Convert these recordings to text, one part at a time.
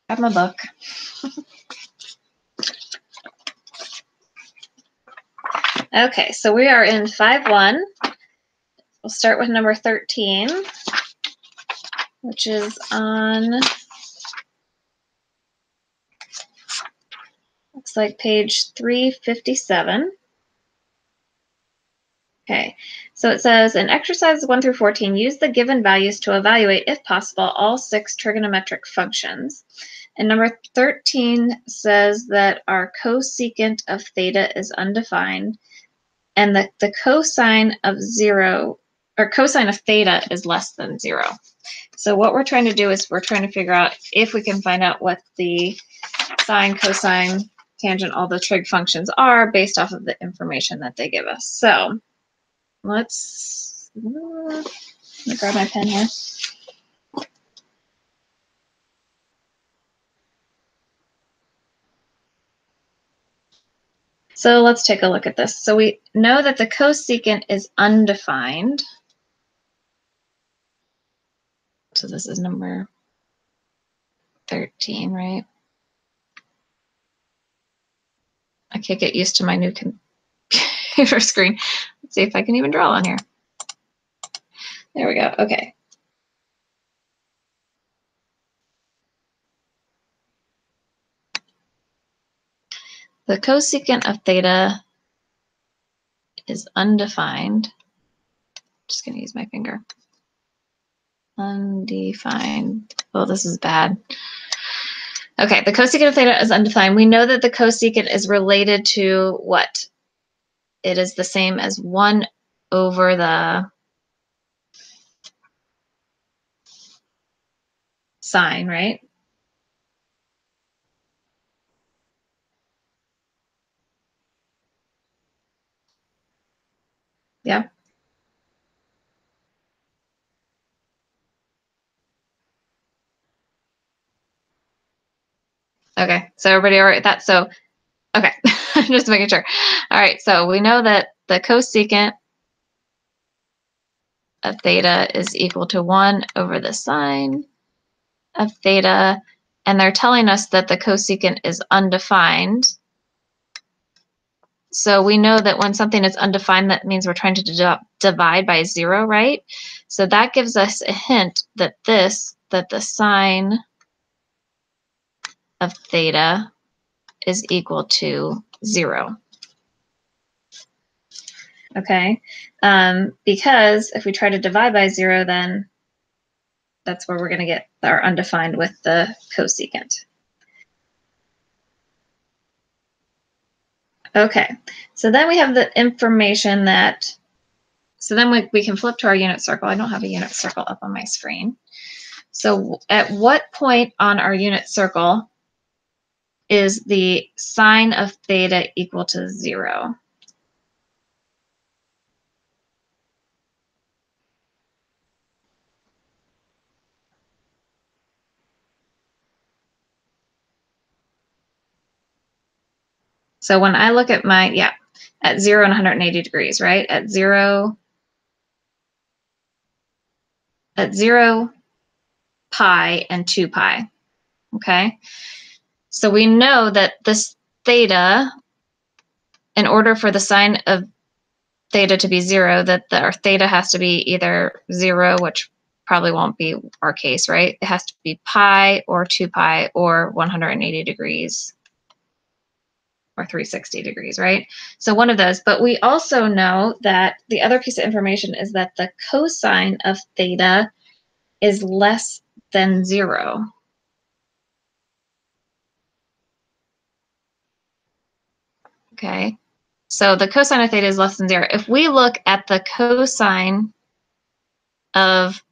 Grab my book. Okay, so we are in 5-1. We'll start with number 13, which is on, looks like page 357. Okay, so it says in exercises 1 through 14, use the given values to evaluate, if possible, all 6 trigonometric functions. And number 13 says that our cosecant of theta is undefined, and that the cosine of 0, or cosine of theta is less than 0. So what we're trying to do is we're trying to figure out if we can find out what the sine, cosine, tangent, all the trig functions are based off of the information that they give us. So let me grab my pen here. So let's take a look at this. So we know that the cosecant is undefined. So this is number 13, right? I can't get used to my new computer screen. Let's see if I can even draw on here. There we go. Okay. The cosecant of theta is undefined. Just going to use my finger. Undefined. Oh, this is bad. Okay, the cosecant of theta is undefined. We know that the cosecant is related to what? It is the same as 1 over the sine, right? Yeah. Okay, so everybody all right with that? So, okay, just making sure. All right, so we know that the cosecant of theta is equal to 1 over the sine of theta, and they're telling us that the cosecant is undefined. So we know that when something is undefined, that means we're trying to divide by 0, right? So that gives us a hint that the sine of theta is equal to 0. Okay, because if we try to divide by 0, then that's where we're going to get our undefined with the cosecant. Okay, so then we have the information that, so then we can flip to our unit circle. I don't have a unit circle up on my screen. So at what point on our unit circle is the sine of theta equal to 0? So when I look at my, yeah, at 0 and 180 degrees, right? At 0, pi and 2 pi, okay? So we know that this theta, in order for the sine of theta to be 0, that our theta has to be either 0, which probably won't be our case, right? It has to be pi or 2 pi or 180 degrees or 360 degrees, right? So one of those. But we also know that the other piece of information is that the cosine of theta is less than 0. Okay, so the cosine of theta is less than 0. If we look at the cosine of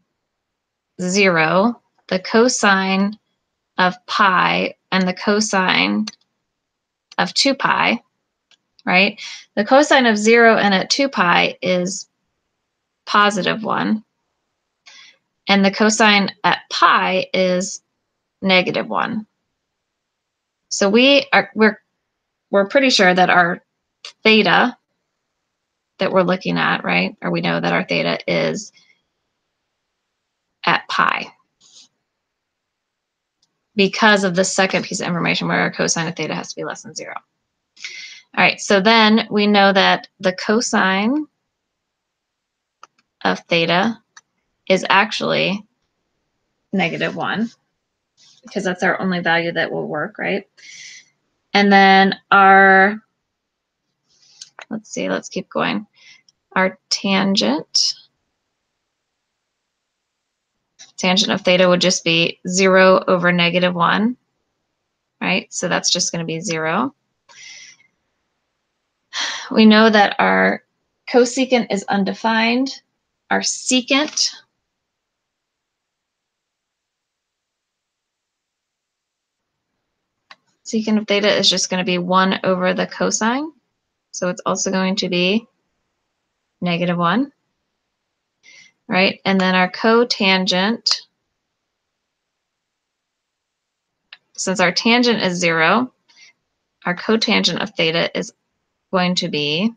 0, the cosine of pi, and the cosine of 2 pi, right? The cosine of 0 and at 2 pi is positive 1. And the cosine at pi is negative 1. So we're pretty sure that our theta that we're looking at, right? Or we know that our theta is at pi. because of the second piece of information where our cosine of theta has to be less than 0. All right, so then we know that the cosine of theta is actually -1 because that's our only value that will work, right? And then our, let's see, let's keep going. Our tangent of theta would just be 0 over -1, right? So that's just going to be 0. We know that our cosecant is undefined. Our secant of theta is just going to be 1 over the cosine. So it's also going to be -1, right? And then our cotangent, since our tangent is 0, our cotangent of theta is going to be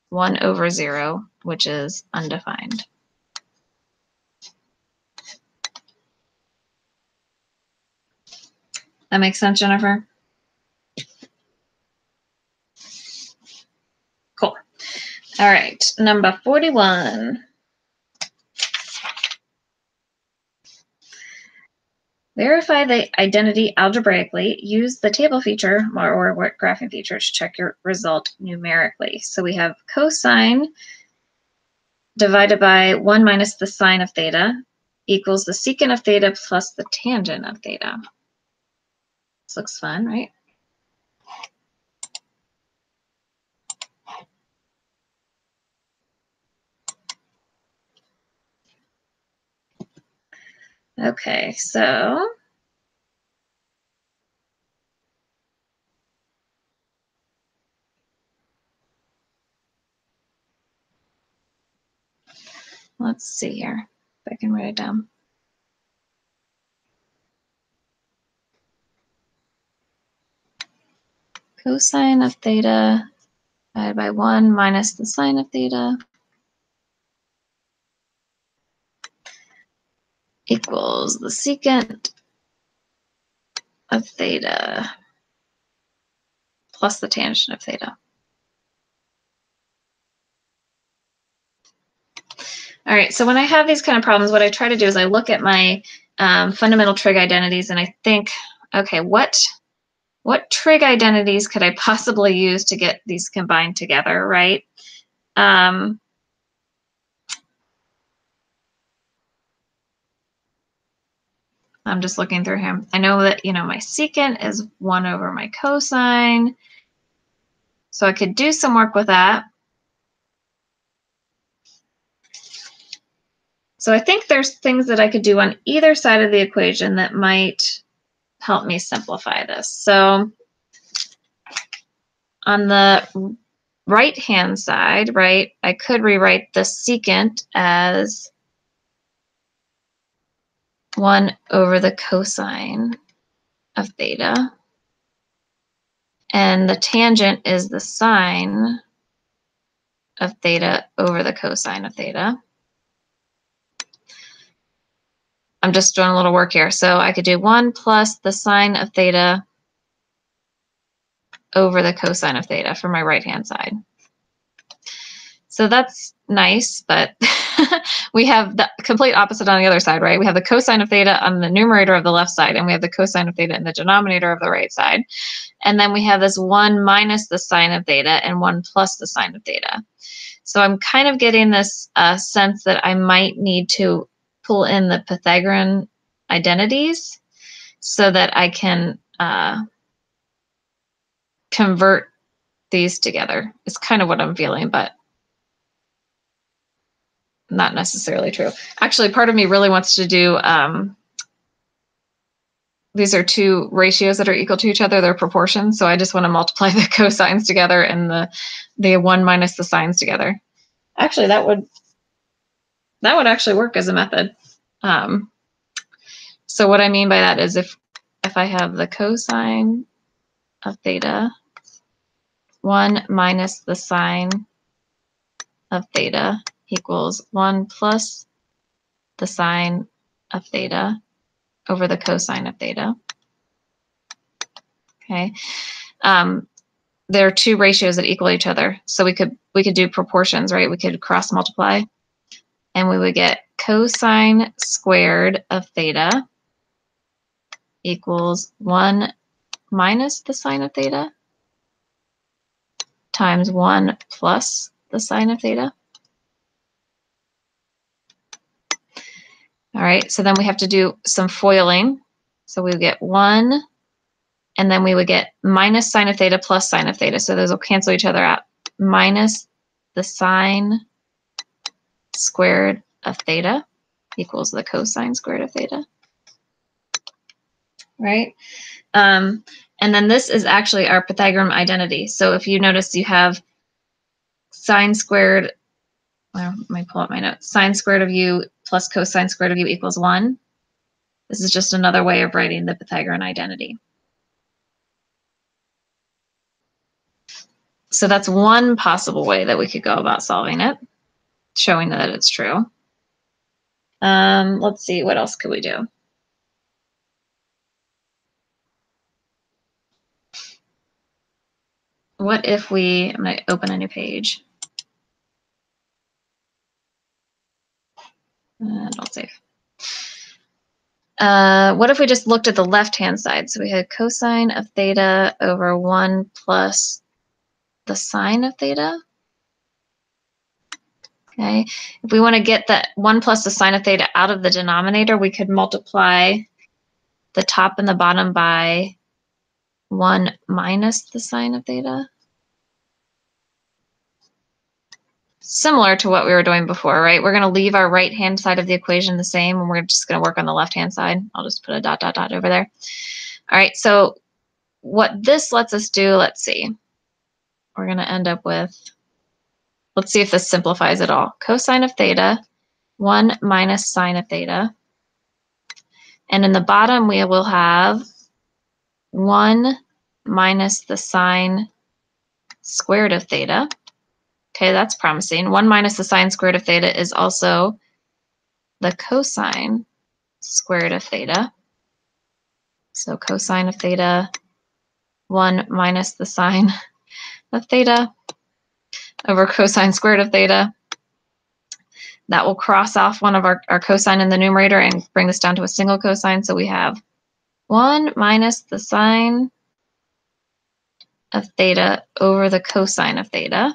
1 over 0, which is undefined. That makes sense, Jennifer? Cool. All right, number 41. Verify the identity algebraically. Use the table feature or graphing feature to check your result numerically. So we have cosine divided by 1 minus the sine of theta equals the secant of theta plus the tangent of theta. This looks fun, right? Okay, so let's see here if I can write it down. Cosine of theta divided by 1 minus the sine of theta equals the secant of theta plus the tangent of theta. All right, so when I have these kind of problems, what I try to do is I look at my fundamental trig identities and I think, okay, what trig identities could I possibly use to get these combined together, right? I'm just looking through him. I know that, my secant is 1 over my cosine. So I could do some work with that. So I think there's things that I could do on either side of the equation that might help me simplify this. So on the right-hand side, right, I could rewrite the secant as 1 over the cosine of theta. And the tangent is the sine of theta over the cosine of theta. I'm just doing a little work here. So I could do 1 plus the sine of theta over the cosine of theta for my right-hand side. So that's nice, but we have the complete opposite on the other side, right? We have the cosine of theta on the numerator of the left side, and we have the cosine of theta in the denominator of the right side. And then we have this 1 minus the sine of theta and 1 plus the sine of theta. So I'm kind of getting this sense that I might need to pull in the Pythagorean identities so that I can convert these together. It's kind of what I'm feeling, but not necessarily true. Actually, part of me really wants to do, these are two ratios that are equal to each other, they're proportions. So I just want to multiply the cosines together and the 1 minus the sines together. Actually, that would actually work as a method. So what I mean by that is if I have the cosine of theta, 1 minus the sine of theta equals 1 plus the sine of theta over the cosine of theta. Okay. There are two ratios that equal each other. So we could do proportions, right? We could cross multiply and we would get cosine squared of theta equals 1 minus the sine of theta times 1 plus the sine of theta. All right, so then we have to do some foiling. So we would get 1, and then we would get minus sine of theta plus sine of theta. So those will cancel each other out. Minus the sine squared of theta equals the cosine squared of theta. Right? And then this is actually our Pythagorean identity. So if you notice, you have sine squared, well, let me pull up my notes. Sine squared of u plus cosine squared of u equals 1. This is just another way of writing the Pythagorean identity. So that's one possible way that we could go about solving it, showing that it's true. Let's see, what else could we do? What if we, I'm going to open a new page. And I'll save. What if we just looked at the left-hand side? So we had cosine of theta over 1 plus the sine of theta. Okay. If we want to get that 1 plus the sine of theta out of the denominator, we could multiply the top and the bottom by 1 minus the sine of theta. Similar to what we were doing before, right? We're going to leave our right-hand side of the equation the same, and we're just going to work on the left-hand side. I'll just put a dot, dot, dot over there. All right, so what this lets us do, let's see. We're going to end up with, let's see if this simplifies it all. Cosine of theta, 1 minus sine of theta. And in the bottom, we will have 1 minus the sine squared of theta. Okay, that's promising. 1 minus the sine squared of theta is also the cosine squared of theta. So cosine of theta, 1 minus the sine of theta over cosine squared of theta. That will cross off one of our cosine in the numerator and bring this down to a single cosine. So we have 1 minus the sine of theta over the cosine of theta.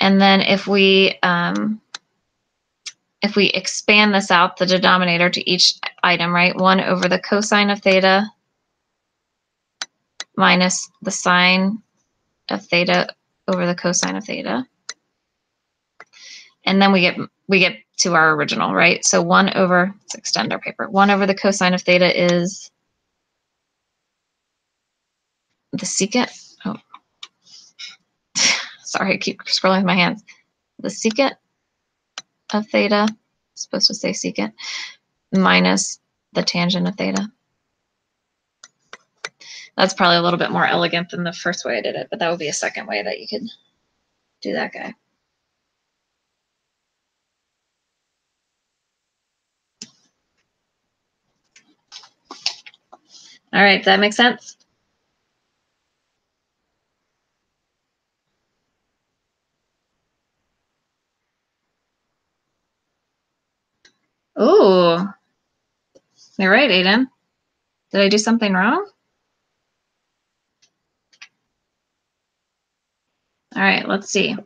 And then if we expand this out, the denominator to each item, right? 1 over the cosine of theta minus the sine of theta over the cosine of theta. And then we get to our original, right? So 1 over, let's extend our paper. 1 over the cosine of theta is the secant. Oh, sorry, I keep scrolling with my hands. The secant of theta, supposed to say secant, minus the tangent of theta. That's probably a little bit more elegant than the first way I did it, but that would be a second way that you could do that guy. All right, does that make sense? Ooh, you're right, Aiden. Did I do something wrong? All right, let's see.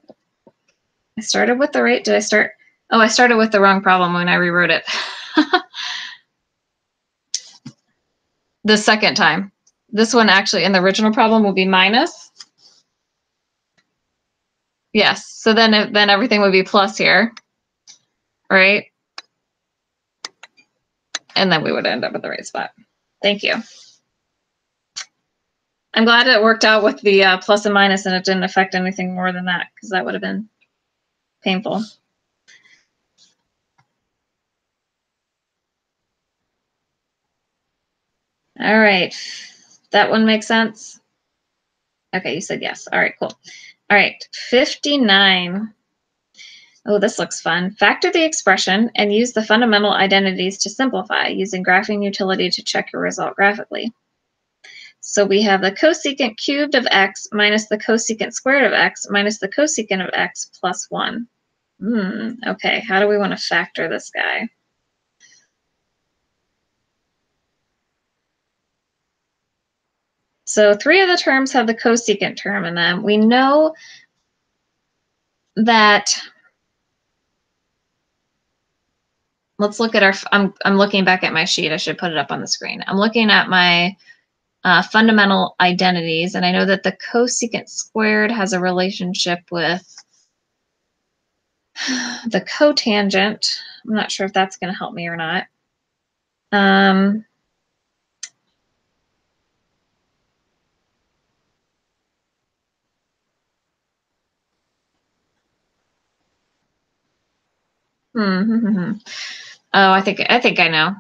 I started with the right, did I start? Oh, I started with the wrong problem when I rewrote it. The second time. This one actually in the original problem will be minus. Yes, so then everything would be plus here, right? And then we would end up at the right spot. Thank you. I'm glad it worked out with the plus and minus and it didn't affect anything more than that, because that would have been painful. All right, that one makes sense? Okay, you said yes. All right, cool. All right, 59. Oh, this looks fun. Factor the expression and use the fundamental identities to simplify using graphing utility to check your result graphically. So we have the cosecant cubed of x minus the cosecant squared of x minus the cosecant of x plus 1. Okay, how do we want to factor this guy? So 3 of the terms have the cosecant term in them. We know that, let's look at our, I'm looking back at my sheet. I should put it up on the screen. I'm looking at my fundamental identities, and I know that the cosecant squared has a relationship with the cotangent. I'm not sure if that's going to help me or not. Oh, I think I know.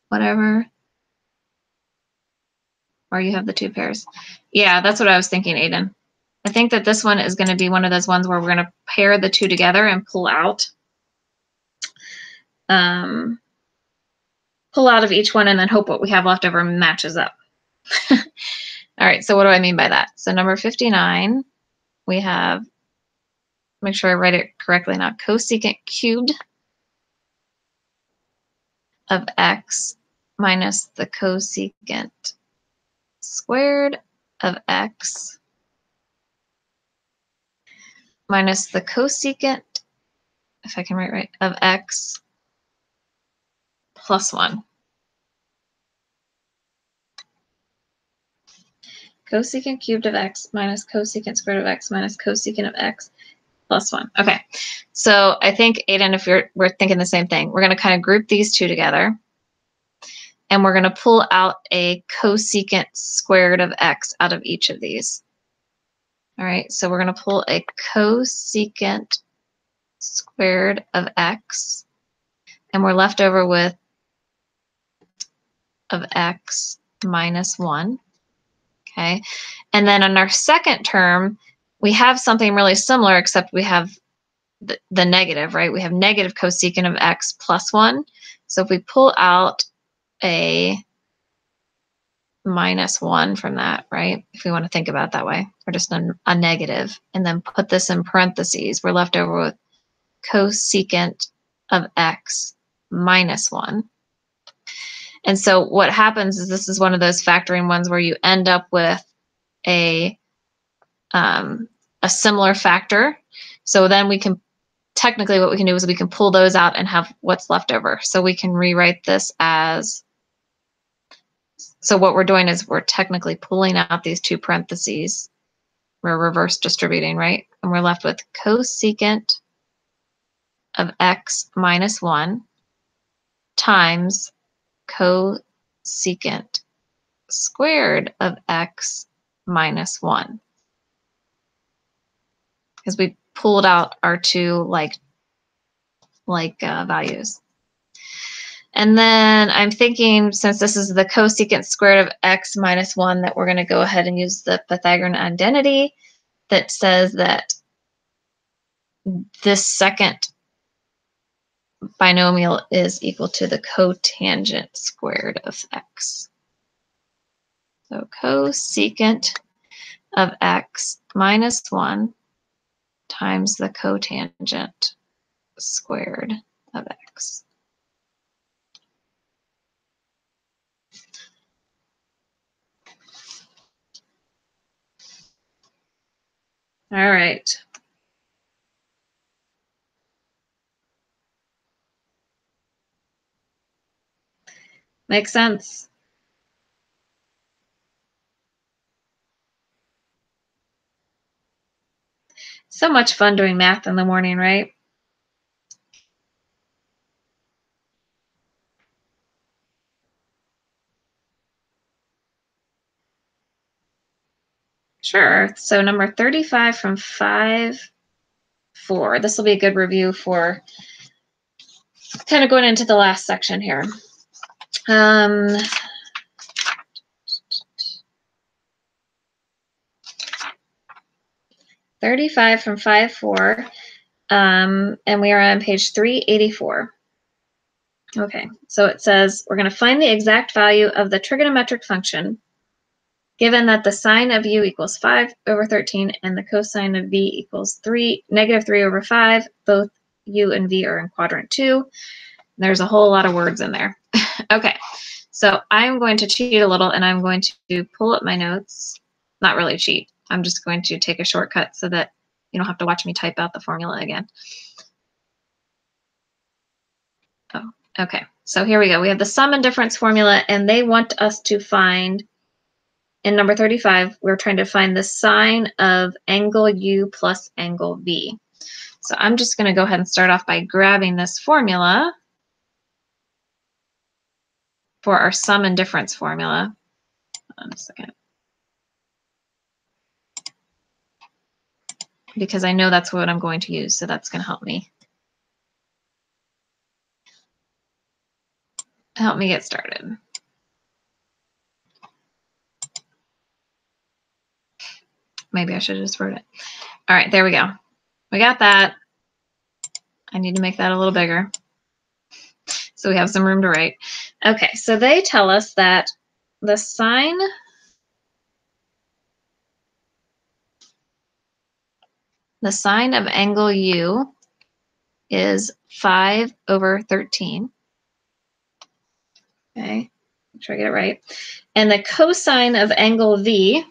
Whatever. Or you have the 2 pairs. Yeah, that's what I was thinking, Aiden. I think that this one is going to be one of those ones where we're going to pair the 2 together and pull out of each one and then hope what we have left over matches up. All right, so what do I mean by that? So number 59, we have, make sure I write it correctly now, cosecant cubed of x minus the cosecant squared of x minus the cosecant, if I can write right, of x plus 1. Cosecant cubed of x minus cosecant squared of x minus cosecant of x plus 1. Okay, so I think, Aiden, if we're thinking the same thing, we're going to kind of group these 2 together, and we're going to pull out a cosecant squared of x out of each of these. All right, so we're going to pull a cosecant squared of x, and we're left over with of x minus 1. Okay, and then on our second term, we have something really similar, except we have the negative, right? We have negative cosecant of x plus 1. So if we pull out a minus 1 from that, right? If we want to think about it that way, or just a negative, and then put this in parentheses, we're left over with cosecant of x minus 1. And so what happens is this is one of those factoring ones where you end up with a similar factor. So then we can, technically what we can do is we can pull those out and have what's left over. So we can rewrite this as, so what we're doing is we're technically pulling out these 2 parentheses. We're reverse distributing, right? And we're left with cosecant of x minus 1 times cosecant squared of x minus 1. Because we pulled out our 2 like values. And then I'm thinking, since this is the cosecant squared of x minus 1, that we're going to go ahead and use the Pythagorean identity that says that this second binomial is equal to the cotangent squared of x. So cosecant of x minus 1 times the cotangent squared of x. All right. Makes sense. So much fun doing math in the morning, right? Sure. So number 35 from 5-4. This will be a good review for kind of going into the last section here. 35 from 5-4. And we are on page 384. Okay, so it says we're going to find the exact value of the trigonometric function given that the sine of u equals 5 over 13 and the cosine of v equals negative 3 over 5. Both u and v are in quadrant 2. There's a whole lot of words in there. Okay, so I'm going to cheat a little and I'm going to pull up my notes. Not really cheat. I'm just going to take a shortcut so that you don't have to watch me type out the formula again. Oh, okay. So here we go. We have the sum and difference formula, and they want us to find, in number 35, we're trying to find the sine of angle U plus angle V. So I'm just going to go ahead and start off by grabbing this formula for our sum and difference formula. Hold on a second. Because I know that's what I'm going to use, so that's going to help me get started. Maybe I should have just wrote it. All right, there we go. We got that. I need to make that a little bigger so we have some room to write. Okay, so they tell us that the sine of angle U is 5 over 13. Okay, make sure I get it right. And the cosine of angle V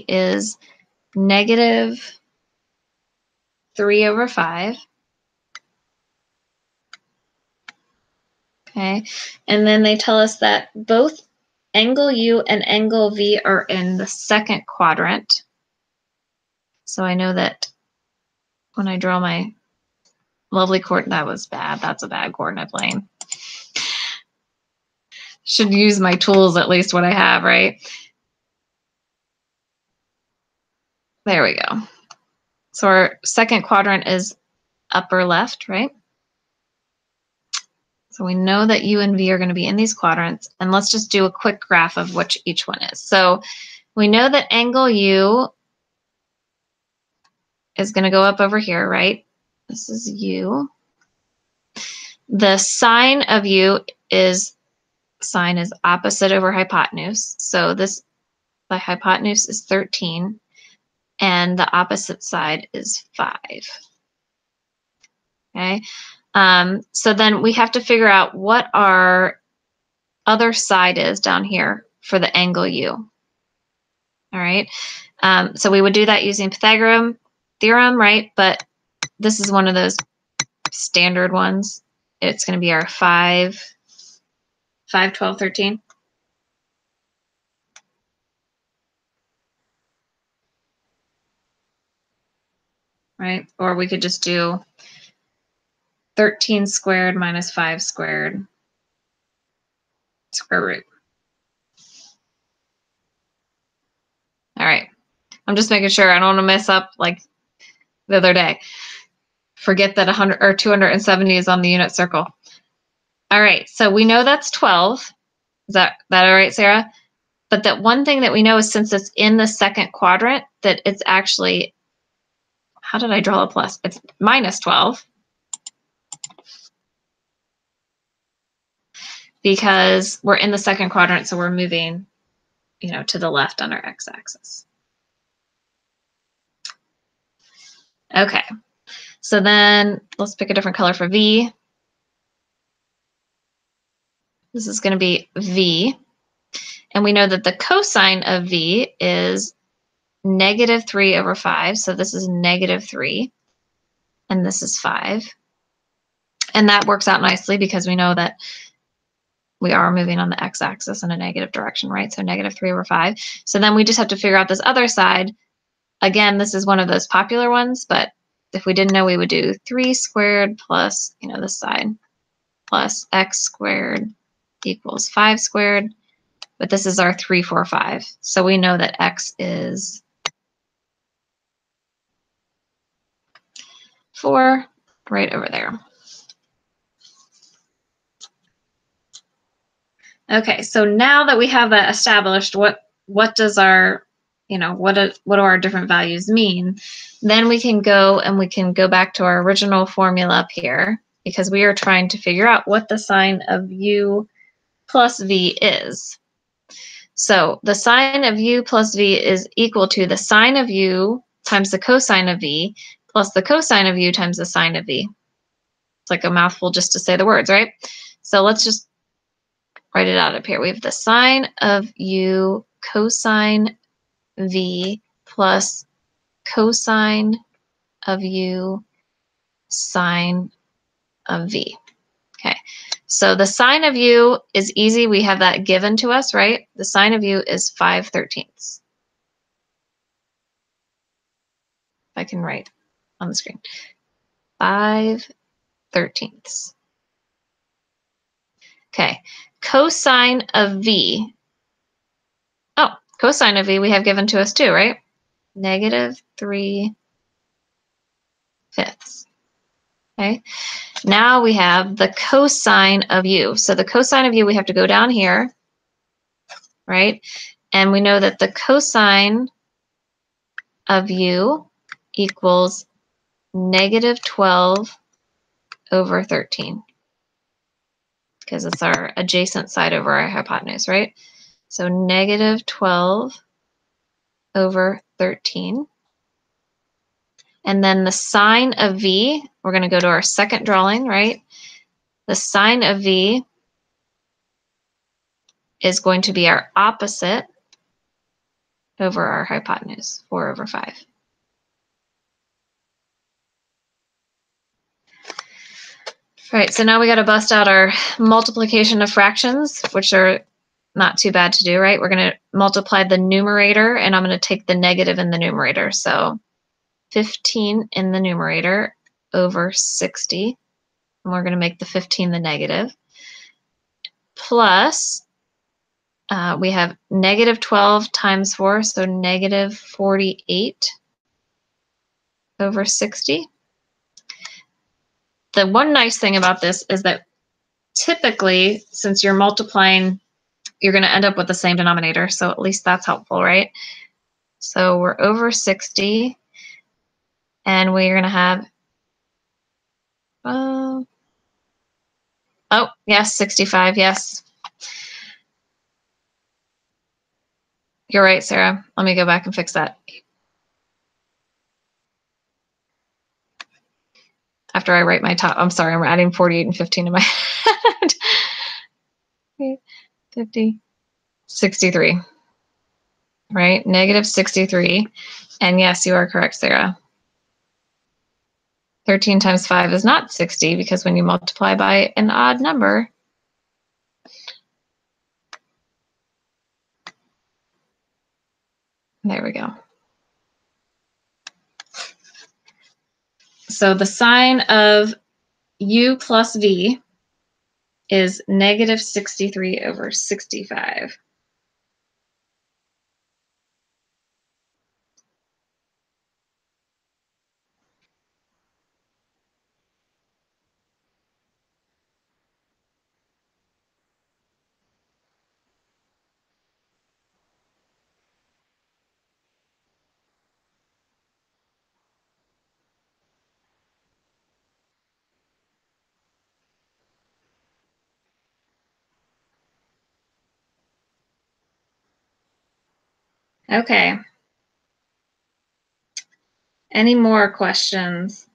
is negative 3 over 5. Okay, and then they tell us that both angle U and angle V are in the second quadrant. So I know that when I draw my lovely coordinate, that was bad. That's a bad coordinate plane. Should use my tools, at least what I have, right? There we go. So our second quadrant is upper left, right? So we know that U and V are going to be in these quadrants. And let's just do a quick graph of which each one is. So we know that angle U is going to go up over here, right? This is U. The sine of U is, sine is opposite over hypotenuse. So the hypotenuse is 13. And the opposite side is 5. Okay. So then we have to figure out what our other side is down here for the angle U. All right. So we would do that using Pythagorean theorem, right? But this is one of those standard ones. It's going to be our 5, 12, 13. Right? Or we could just do 13 squared minus 5 squared square root. All right. I'm just making sure I don't want to mess up like the other day. Forget that 100 or 270 is on the unit circle. All right, so we know that's 12. Is that all right, Sarah? But that one thing that we know is since it's in the second quadrant, that it's actually, how did I draw a plus? It's minus 12. Because we're in the second quadrant, so we're moving, to the left on our x-axis. Okay, so then let's pick a different color for V. This is going to be V. And we know that the cosine of V is negative 3 over 5. So this is negative 3. And this is 5. And that works out nicely because we know that we are moving on the x-axis in a negative direction, right? So negative 3 over 5. So then we just have to figure out this other side. Again, this is one of those popular ones, but if we didn't know, we would do 3 squared plus, this side, plus x squared equals 5 squared. But this is our 3, 4, 5. So we know that x is 4 right over there. Okay, so now that we have that established, what does our you know, what do our different values mean? Then we can go back to our original formula up here, because we are trying to figure out what the sine of u plus v is. So the sine of u plus v is equal to the sine of u times the cosine of v plus the cosine of u times the sine of v. It's like a mouthful just to say the words, right? So let's just write it out up here. We have the sine of u cosine v plus cosine of u sine of v. Okay, so the sine of u is easy. We have that given to us, right? The sine of u is 5/13. If I can write on the screen. 5/13. Okay, cosine of v. Oh, cosine of v we have given to us too, right? -3/5. Okay, now we have the cosine of u. So the cosine of u, we have to go down here, right? And we know that the cosine of u equals -12/13, because it's our adjacent side over our hypotenuse, right? So -12/13. And then the sine of v, we're going to go to our second drawing, right? The sine of v is going to be our opposite over our hypotenuse, 4/5. All right, so now we got to bust out our multiplication of fractions, which are not too bad to do, right? We're going to multiply the numerator, and I'm going to take the negative in the numerator. So 15 in the numerator over 60, and we're going to make the 15 the negative, plus we have -12 times 4, so -48 over 60. The one nice thing about this is that typically, since you're multiplying, you're going to end up with the same denominator, so at least that's helpful, right? So we're over 60, and we're going to have, oh, yes, 65, yes. You're right, Sarah. Let me go back and fix that. After I write my top, I'm sorry, I'm adding 48 and 15 in my head. 50, 63, right? -63. And yes, you are correct, Sarah. 13 times 5 is not 60, because when you multiply by an odd number, there we go. So the sine of u plus v is -63/65. Okay. Any more questions?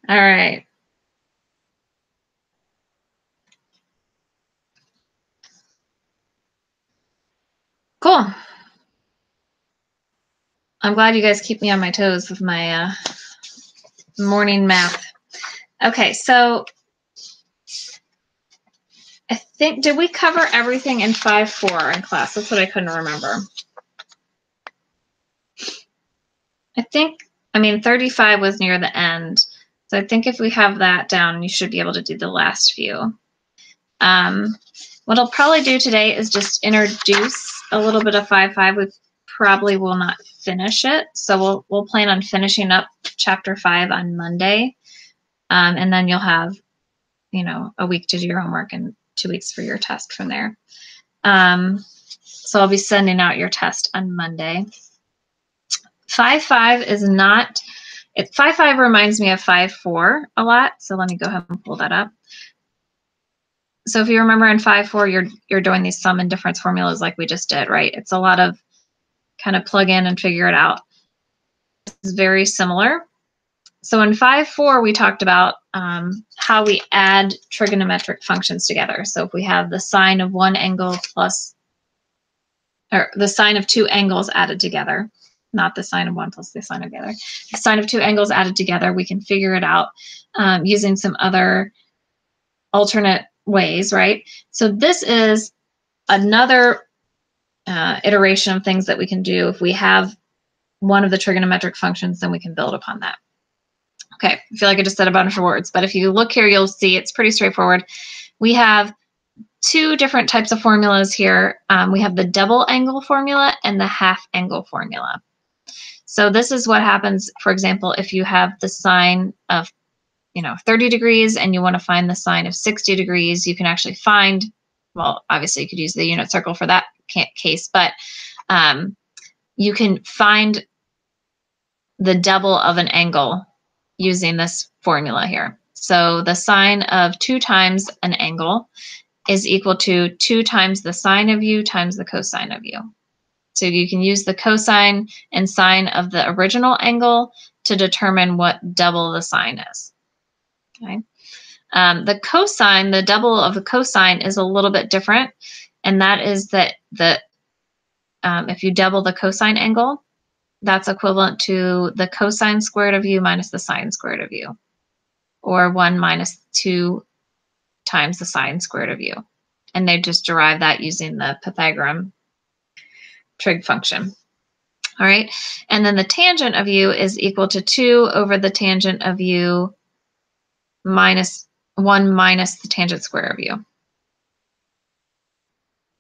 All right. Cool. I'm glad you guys keep me on my toes with my morning math. Okay, so I think, did we cover everything in 5-4 in class? That's what I couldn't remember. I think, I mean, 35 was near the end. So I think if we have that down, you should be able to do the last few. What I'll probably do today is just introduce a little bit of 5.5. We probably will not finish it. So we'll plan on finishing up chapter 5 on Monday. And then you'll have, you know, a week to do your homework and 2 weeks for your test from there. So I'll be sending out your test on Monday. 5.5 is not, 5.5 reminds me of 5.4 a lot. So let me go ahead and pull that up. So if you remember in 5.4, you're doing these sum and difference formulas like we just did, right? It's a lot of kind of plug in and figure it out. It's very similar. So in 5.4, we talked about how we add trigonometric functions together. So if we have the sine of one angle plus, or the sine of two angles added together, not the sine of one plus the sine of the other, the sine of two angles added together, we can figure it out using some other alternate ways, right? So this is another iteration of things that we can do. If we have one of the trigonometric functions, then we can build upon that. Okay, I feel like I just said a bunch of words, but if you look here, you'll see it's pretty straightforward. We have two different types of formulas here. We have the double angle formula and the half angle formula. So this is what happens, for example, if you have the sine of 30 degrees and you want to find the sine of 60 degrees, you can actually find, well, obviously you could use the unit circle for that case, but you can find the double of an angle using this formula here. So the sine of 2 times an angle is equal to 2 times the sine of u times the cosine of u. So you can use the cosine and sine of the original angle to determine what double the sine is. Okay. The cosine, the double of the cosine, is a little bit different, and that is that if you double the cosine angle, that's equivalent to the cosine squared of u minus the sine squared of u, or 1 minus 2 times the sine squared of u. And they just derive that using the Pythagorean trig function. All right, and then the tangent of u is equal to 2 over the tangent of u minus 1 minus the tangent square of u.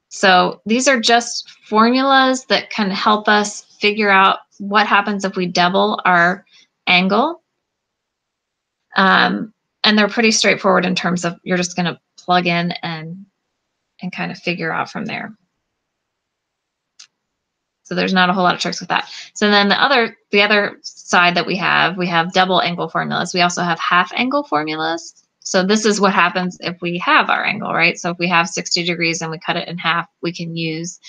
So these are just formulas that can help us figure out what happens if we double our angle. And they're pretty straightforward in terms of you're just going to plug in and kind of figure out from there. So there's not a whole lot of tricks with that. So then the other side that we have double angle formulas. We also have half angle formulas. So this is what happens if we have our angle, right? So if we have 60 degrees and we cut it in half, we can use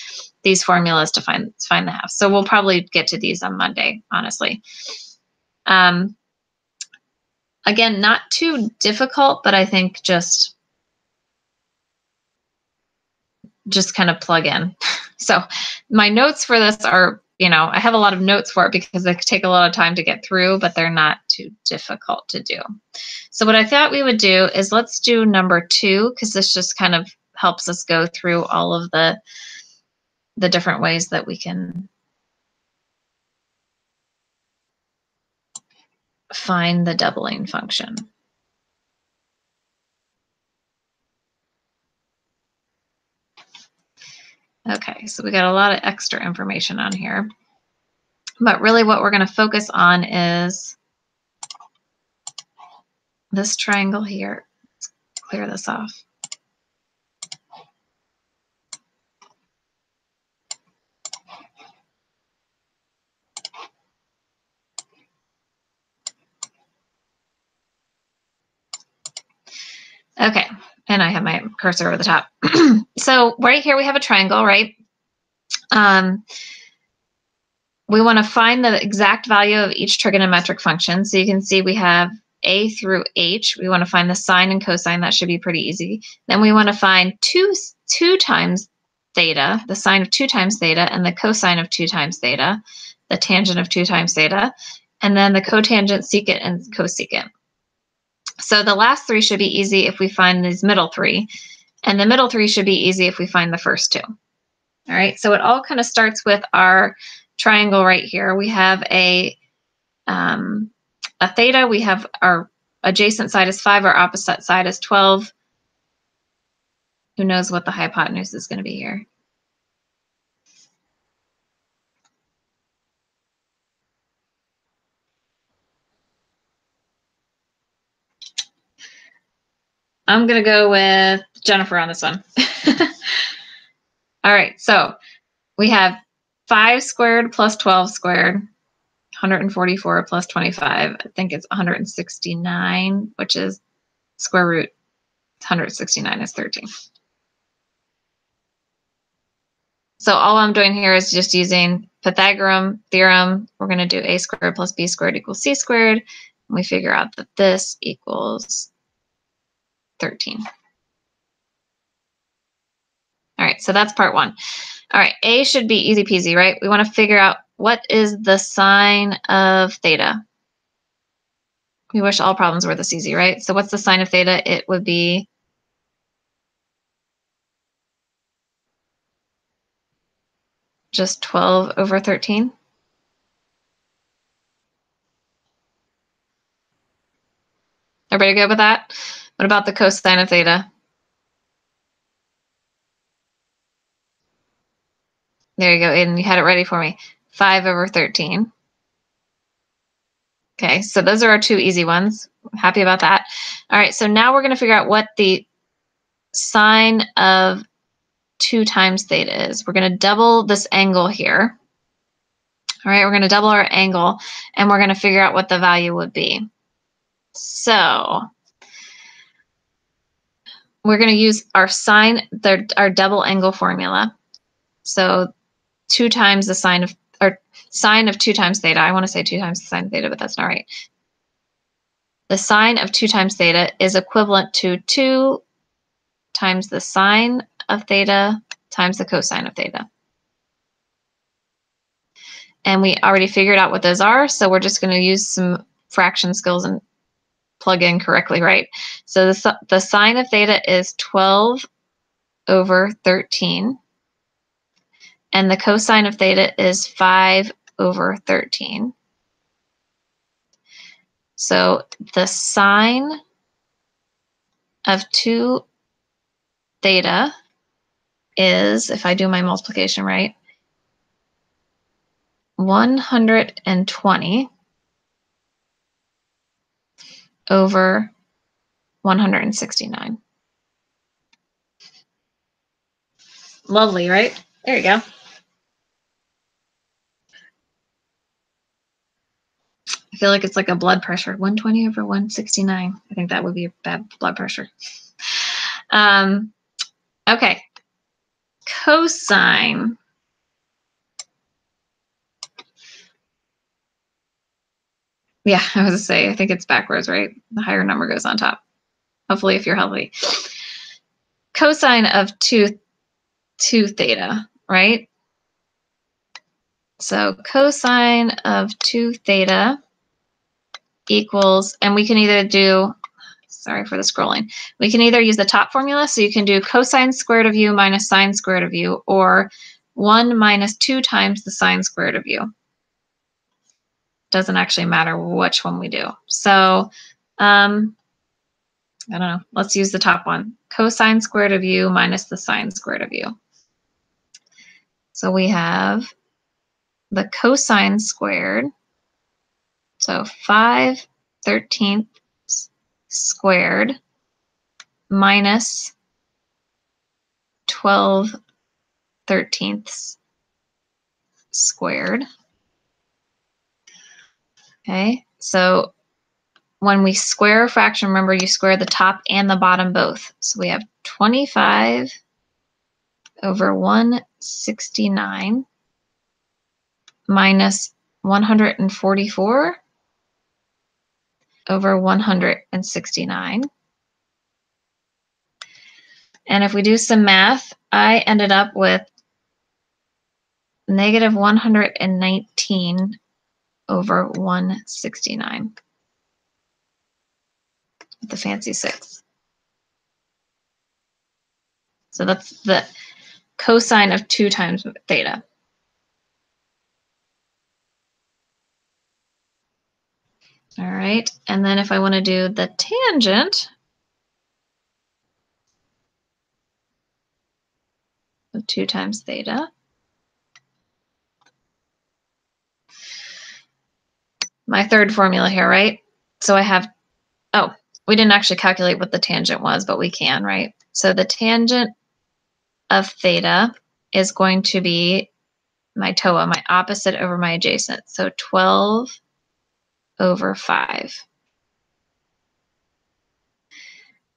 these formulas to find the half. So we'll probably get to these on Monday, honestly. Again, not too difficult, but I think just kind of plug in. So my notes for this are, I have a lot of notes for it because they take a lot of time to get through, but they're not too difficult to do. So what I thought we would do is let's do number 2, because this just kind of helps us go through all of the different ways that we can find the doubling function. Okay, so we got a lot of extra information on here. But really what we're going to focus on is this triangle here. Let's clear this off. Okay, and I have my cursor over the top. So right here we have a triangle, right? We want to find the exact value of each trigonometric function. So you can see we have a through h. We want to find the sine and cosine. That should be pretty easy. Then we want to find 2 times theta, the sine of 2 times theta, and the cosine of 2 times theta, the tangent of 2 times theta, and then the cotangent, secant, and cosecant. So the last 3 should be easy if we find these middle 3, and the middle 3 should be easy if we find the first 2. All right, so it all kind of starts with our triangle right here. We have a theta, we have our adjacent side is 5, our opposite side is 12. Who knows what the hypotenuse is going to be here? I'm going to go with Jennifer on this one. All right, so we have 5 squared plus 12 squared, 144 plus 25. I think it's 169, which is square root 169 is 13. So all I'm doing here is just using Pythagorean theorem. We're going to do a squared plus b squared equals c squared. And we figure out that this equals 13. All right, so that's part 1. All right, A should be easy peasy, right? We want to figure out what is the sine of theta. We wish all problems were this easy, right? So what's the sine of theta? It would be just 12 over 13. Everybody good with that? What about the cosine of theta? There you go, Aiden, you had it ready for me. 5 over 13. Okay, so those are our 2 easy ones. I'm happy about that. All right, so now we're going to figure out what the sine of 2 times theta is. We're going to double this angle here. All right, we're going to double our angle, and we're going to figure out what the value would be. So we're going to use our our double angle formula. So 2 times the sine of, or sine of 2 times theta. I want to say 2 times the sine of theta, but that's not right. The sine of 2 times theta is equivalent to 2 times the sine of theta times the cosine of theta. And we already figured out what those are, so we're just going to use some fraction skills and plug in correctly, right? So the sine of theta is 12 over 13, and the cosine of theta is 5 over 13. So the sine of 2 theta is, if I do my multiplication right, 120 over 169. Lovely, right? There you go. I feel like it's like a blood pressure. 120 over 169. I think that would be a bad blood pressure. Okay. Cosine. Yeah, I was going to say, I think it's backwards, right? The higher number goes on top. Hopefully, if you're healthy. Cosine of 2 theta, right? So cosine of 2 theta equals, and we can either do, sorry for the scrolling, we can either use the top formula, so you can do cosine squared of u minus sine squared of u, or 1 minus 2 times the sine squared of u. Doesn't actually matter which one we do. So, I don't know, let's use the top one. Cosine squared of u minus the sine squared of u. So we have the cosine squared, so 5/13 squared minus 12/13 squared. Okay, so when we square a fraction, remember you square the top and the bottom both. So we have 25 over 169 minus 144 over 169. And if we do some math, I ended up with negative 119 over 169 with the fancy 6. So that's the cosine of 2 times theta. All right. right? And then if I want to do the tangent of 2 times theta, my third formula here, right? So I have, oh, we didn't actually calculate what the tangent was, but we can, right? So the tangent of theta is going to be my TOA, my opposite over my adjacent. So 12 over 5.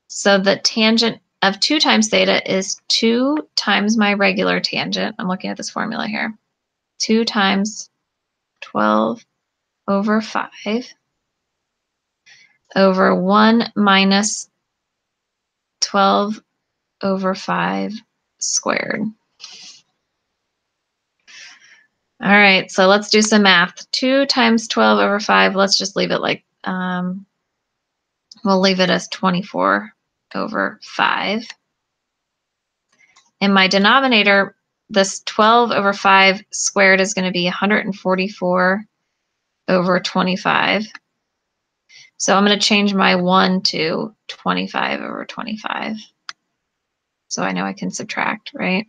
So the tangent of 2 times theta is 2 times my regular tangent. I'm looking at this formula here. 2 times 12 over 5 over 1 minus 12 over 5 squared. All right, so let's do some math. 2 times 12 over 5, let's just leave it like, we'll leave it as 24 over 5. In my denominator, this 12 over 5 squared is going to be 144 over 25. So I'm going to change my 1 to 25 over 25. So I know I can subtract, right?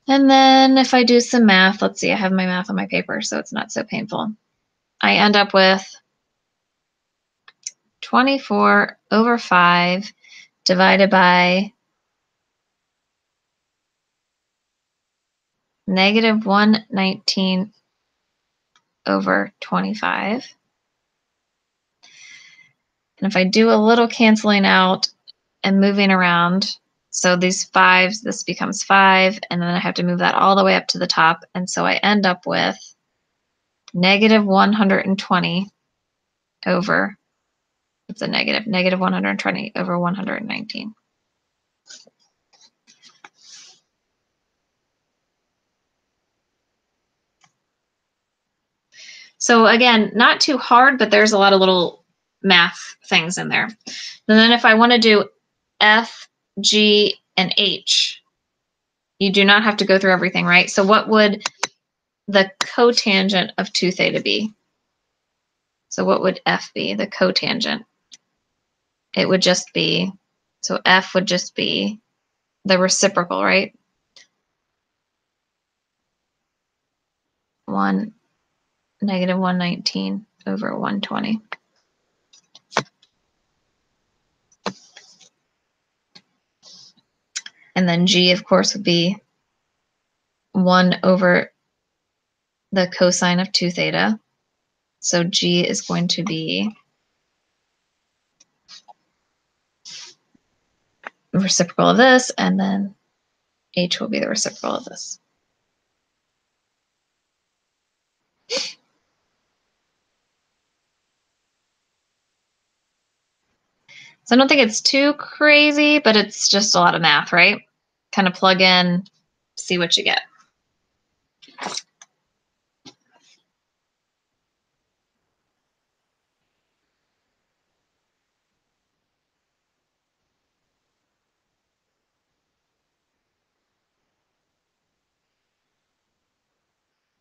And then if I do some math, let's see, I have my math on my paper, so it's not so painful. I end up with 24 over 5 divided by negative 119 over 25. And if I do a little canceling out and moving around, so these 5s, this becomes 5, and then I have to move that all the way up to the top. And so I end up with negative 120 over, it's a negative, negative 120 over 119. So again, not too hard, but there's a lot of little math things in there. And then if I want to do F, G, and H, you do not have to go through everything, right? So what would the cotangent of 2 theta be? So what would F be, the cotangent? It would just be, so F would just be the reciprocal, right? 1, negative 119 over 120. And then G, of course, would be 1 over the cosine of 2 theta. So G is going to be reciprocal of this, and then H will be the reciprocal of this. So I don't think it's too crazy, but it's just a lot of math, right? Kind of plug in, see what you get.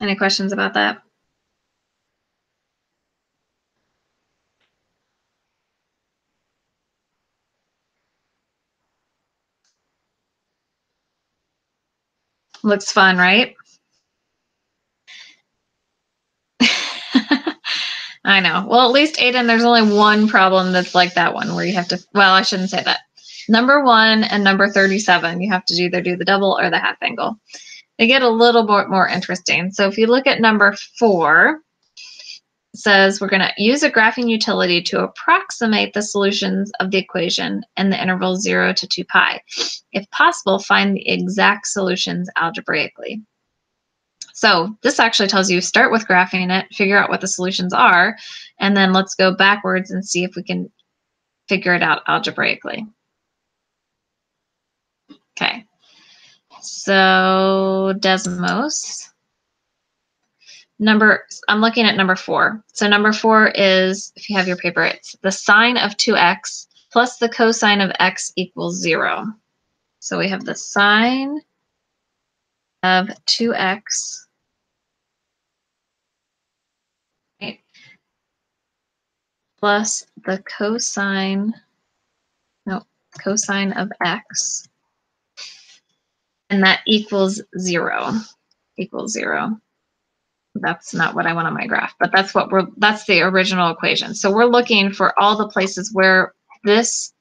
Any questions about that? Looks fun, right? I know. Well, at least Aiden, there's only one problem that's like that one where you have to, well, I shouldn't say that. Number 1 and number 37, you have to either do the double or the half angle. They get a little bit more interesting. So if you look at number 4, it says we're going to use a graphing utility to approximate the solutions of the equation in the interval 0 to 2 pi. If possible, find the exact solutions algebraically. So this actually tells you start with graphing it, figure out what the solutions are, and then let's go backwards and see if we can figure it out algebraically. Okay, so Desmos. I'm looking at number 4. So number 4 is, if you have your paper, it's the sine of 2x plus the cosine of x equals 0. So we have the sine of 2x, right? plus the cosine, no, cosine of x, and that equals 0. Equals 0. That's not what I want on my graph, but that's the original equation. So we're looking for all the places where this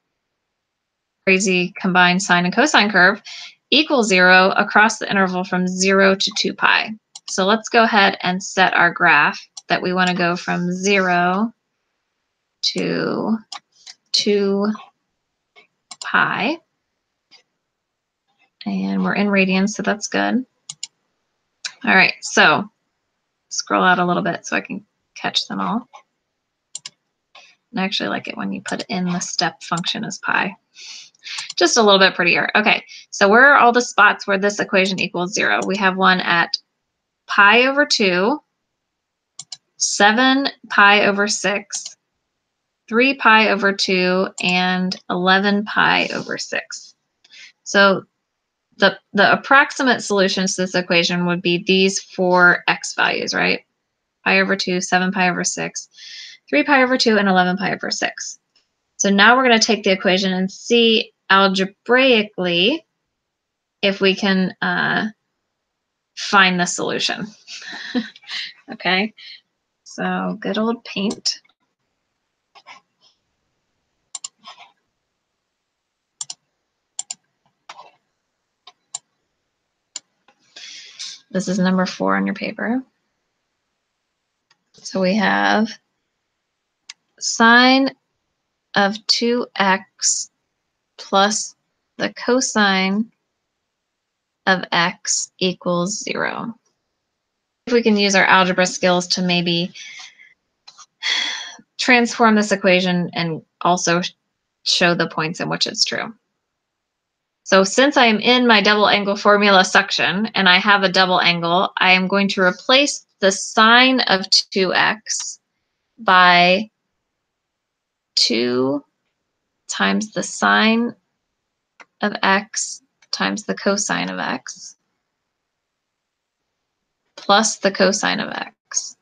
crazy combined sine and cosine curve equals 0 across the interval from 0 to 2 pi. So let's go ahead and set our graph that we want to go from 0 to 2 pi. And we're in radians, so that's good. All right, so scroll out a little bit so I can catch them all. And I actually like it when you put in the step function as pi. Just a little bit prettier. Okay, so where are all the spots where this equation equals 0? We have one at pi over 2, 7 pi over 6, 3 pi over 2, and 11 pi over 6. So the approximate solutions to this equation would be these 4 x values, right? Pi over 2, 7 pi over 6, 3 pi over 2, and 11 pi over 6. So now we're going to take the equation and see algebraically if we can find the solution. Okay, so good old paint. This is number 4 on your paper. So we have sine of 2x plus the cosine of x equals 0. If we can use our algebra skills to maybe transform this equation and also show the points in which it's true. So since I am in my double angle formula section and I have a double angle, I am going to replace the sine of 2x by 2 times the sine of x times the cosine of x plus the cosine of x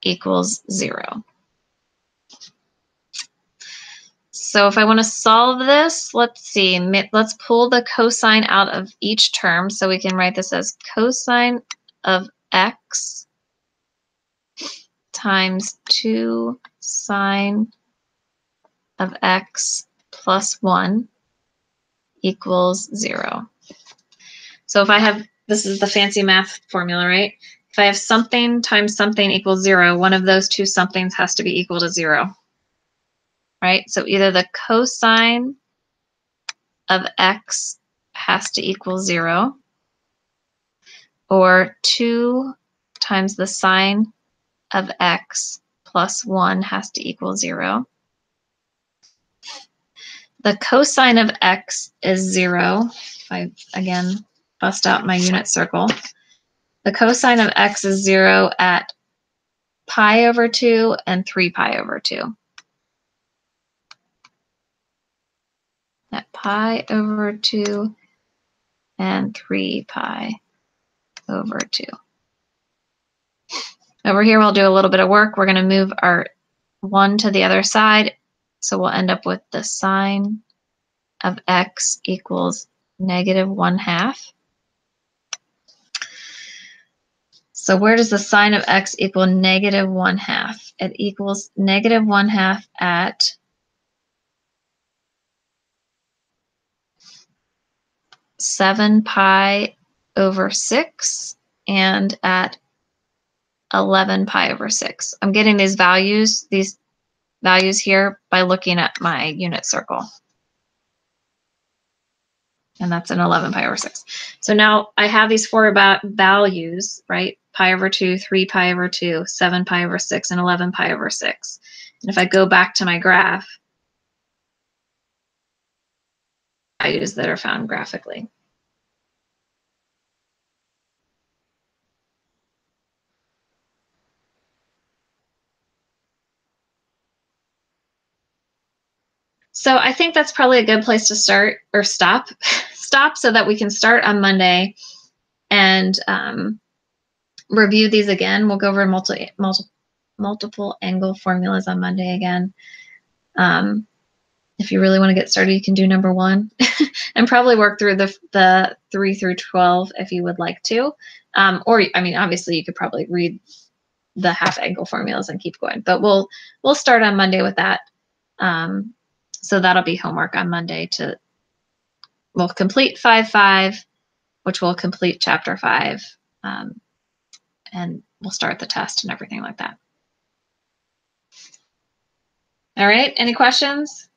equals 0. So if I want to solve this, let's see, let's pull the cosine out of each term. So we can write this as cosine of x times 2 sine of x plus 1 equals 0. So if I have, this is the fancy math formula, right? If I have something times something equals 0, one of those two somethings has to be equal to 0, right? So either the cosine of x has to equal 0, or 2 times the sine of x plus 1 has to equal 0. The cosine of x is 0. If I, again, bust out my unit circle. The cosine of x is 0 at pi over 2 and 3 pi over 2. At pi over 2 and 3 pi over 2. Over here, we'll do a little bit of work. We're going to move our 1 to the other side. So we'll end up with the sine of x equals negative 1/2. So where does the sine of x equal negative 1/2? It equals negative 1/2 at 7 pi over 6 and at 11 pi over 6. I'm getting these values here by looking at my unit circle. And that's an 11 pi over 6. So now I have these 4 values, right? Pi over 2, 3 pi over 2, 7 pi over 6, and 11 pi over 6. And if I go back to my graph, values that are found graphically. So I think that's probably a good place to start or stop so that we can start on Monday and review these again. We'll go over multiple angle formulas on Monday again. If you really want to get started, you can do number 1 and probably work through the 3 through 12 if you would like to. Or, I mean, obviously you could probably read the half angle formulas and keep going, but we'll start on Monday with that. So that'll be homework on Monday we'll complete 5.5, which will complete chapter 5. And we'll start the test and everything like that. All right, any questions?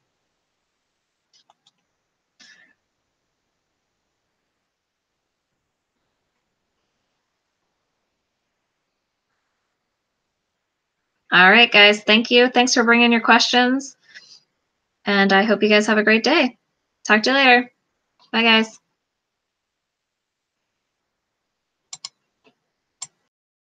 All right, guys, thank you. Thanks for bringing your questions. And I hope you guys have a great day. Talk to you later. Bye, guys.